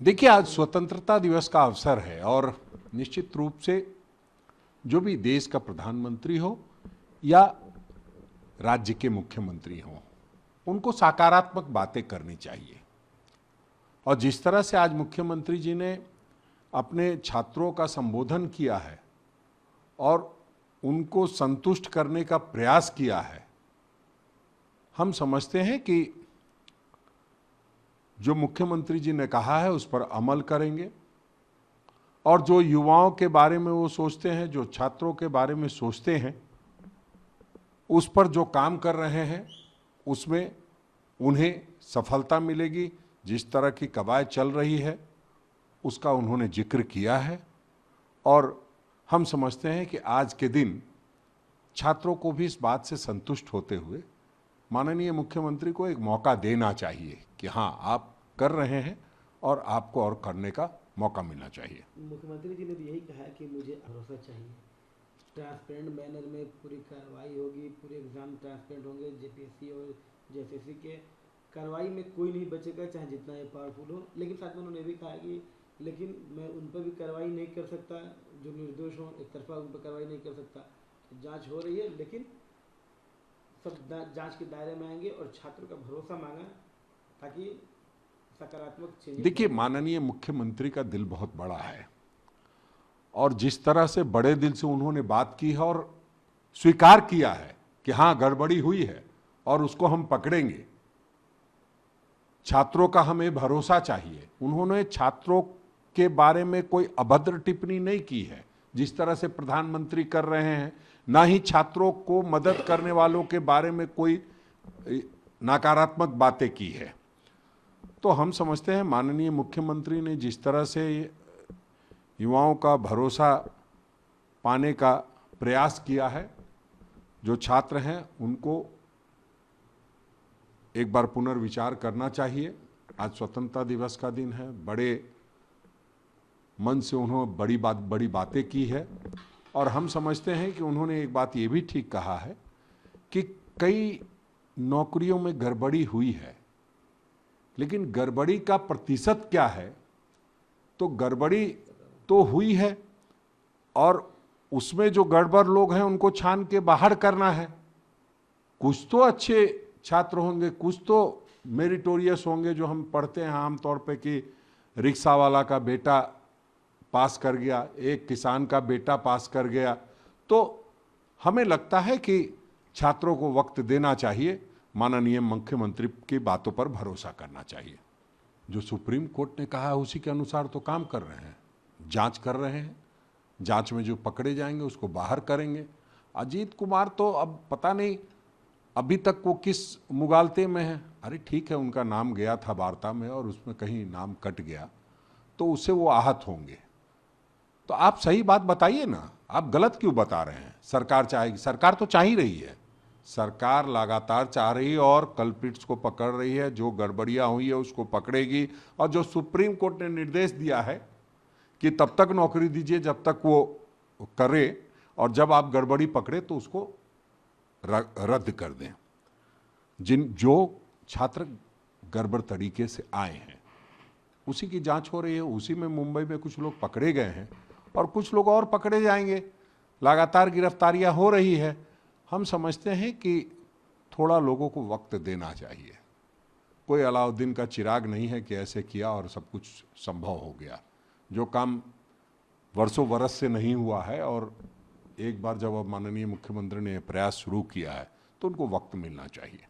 देखिए, आज स्वतंत्रता दिवस का अवसर है और निश्चित रूप से जो भी देश का प्रधानमंत्री हो या राज्य के मुख्यमंत्री हो, उनको सकारात्मक बातें करनी चाहिए। और जिस तरह से आज मुख्यमंत्री जी ने अपने छात्रों का संबोधन किया है और उनको संतुष्ट करने का प्रयास किया है, हम समझते हैं कि जो मुख्यमंत्री जी ने कहा है उस पर अमल करेंगे और जो युवाओं के बारे में वो सोचते हैं, जो छात्रों के बारे में सोचते हैं, उस पर जो काम कर रहे हैं उसमें उन्हें सफलता मिलेगी। जिस तरह की कवायद चल रही है उसका उन्होंने जिक्र किया है और हम समझते हैं कि आज के दिन छात्रों को भी इस बात से संतुष्ट होते हुए माननीय मुख्यमंत्री को एक मौका देना चाहिए कि हाँ, आप कर रहे हैं और आपको और करने का मौका मिलना चाहिए। मुख्यमंत्री जी ने भी यही कहा कि मुझे भरोसा चाहिए, ट्रांसपेरेंट मैनर में पूरी कार्रवाई होगी, पूरे एग्जाम ट्रांसपेरेंट होंगे। जेपीएससी और जेएसएससी के कार्रवाई में कोई नहीं बचेगा, चाहे जितना ये पावरफुल हो। लेकिन साथ में उन्होंने भी कहा कि लेकिन मैं उन पर भी कार्रवाई नहीं कर सकता जो निर्दोष हों, एक तरफा उन पर कार्रवाई नहीं कर सकता। जांच हो रही है, लेकिन सब जांच के दायरे में आएंगे और छात्रों का भरोसा मांगा ताकि सकारात्मक चेंज। देखिए, माननीय मुख्यमंत्री का दिल बहुत बड़ा है और जिस तरह से बड़े दिल से उन्होंने बात की है और स्वीकार किया है कि हाँ, गड़बड़ी हुई है और उसको हम पकड़ेंगे, छात्रों का हमें भरोसा चाहिए। उन्होंने छात्रों के बारे में कोई अभद्र टिप्पणी नहीं की है जिस तरह से प्रधानमंत्री कर रहे हैं, ना ही छात्रों को मदद करने वालों के बारे में कोई नकारात्मक बातें की है। तो हम समझते हैं माननीय मुख्यमंत्री ने जिस तरह से युवाओं का भरोसा पाने का प्रयास किया है, जो छात्र हैं उनको एक बार पुनर्विचार करना चाहिए। आज स्वतंत्रता दिवस का दिन है, बड़े मन से उन्होंने बड़ी बातें की है और हम समझते हैं कि उन्होंने एक बात ये भी ठीक कहा है कि कई नौकरियों में गड़बड़ी हुई है, लेकिन गड़बड़ी का प्रतिशत क्या है, तो गड़बड़ी तो हुई है और उसमें जो गड़बड़ लोग हैं उनको छान के बाहर करना है। कुछ तो अच्छे छात्र होंगे, कुछ तो मेरिटोरियस होंगे, जो हम पढ़ते हैं आमतौर पे कि रिक्शा वाला का बेटा पास कर गया, एक किसान का बेटा पास कर गया। तो हमें लगता है कि छात्रों को वक्त देना चाहिए, माननीय मुख्यमंत्री की बातों पर भरोसा करना चाहिए। जो सुप्रीम कोर्ट ने कहा है उसी के अनुसार तो काम कर रहे हैं, जांच कर रहे हैं, जांच में जो पकड़े जाएंगे उसको बाहर करेंगे। अजीत कुमार तो अब पता नहीं अभी तक वो किस मुगालते में है। अरे ठीक है, उनका नाम गया था वार्ता में और उसमें कहीं नाम कट गया तो उससे वो आहत होंगे। तो आप सही बात बताइए ना, आप गलत क्यों बता रहे हैं? सरकार चाहेगी, सरकार तो चाह ही रही है, सरकार लगातार चाह रही है और कल्प्रिट्स को पकड़ रही है, जो गड़बड़ियां हुई है उसको पकड़ेगी। और जो सुप्रीम कोर्ट ने निर्देश दिया है कि तब तक नौकरी दीजिए जब तक वो करे और जब आप गड़बड़ी पकड़े तो उसको रद्द कर दें। जो छात्र गड़बड़ तरीके से आए हैं उसी की जांच हो रही है। उसी में मुंबई में कुछ लोग पकड़े गए हैं और कुछ लोग और पकड़े जाएंगे। लगातार गिरफ्तारियां हो रही है। हम समझते हैं कि थोड़ा लोगों को वक्त देना चाहिए। कोई अलाउद्दीन का चिराग नहीं है कि ऐसे किया और सब कुछ संभव हो गया। जो काम वर्षों बरस से नहीं हुआ है और एक बार जब अब माननीय मुख्यमंत्री ने प्रयास शुरू किया है तो उनको वक्त मिलना चाहिए।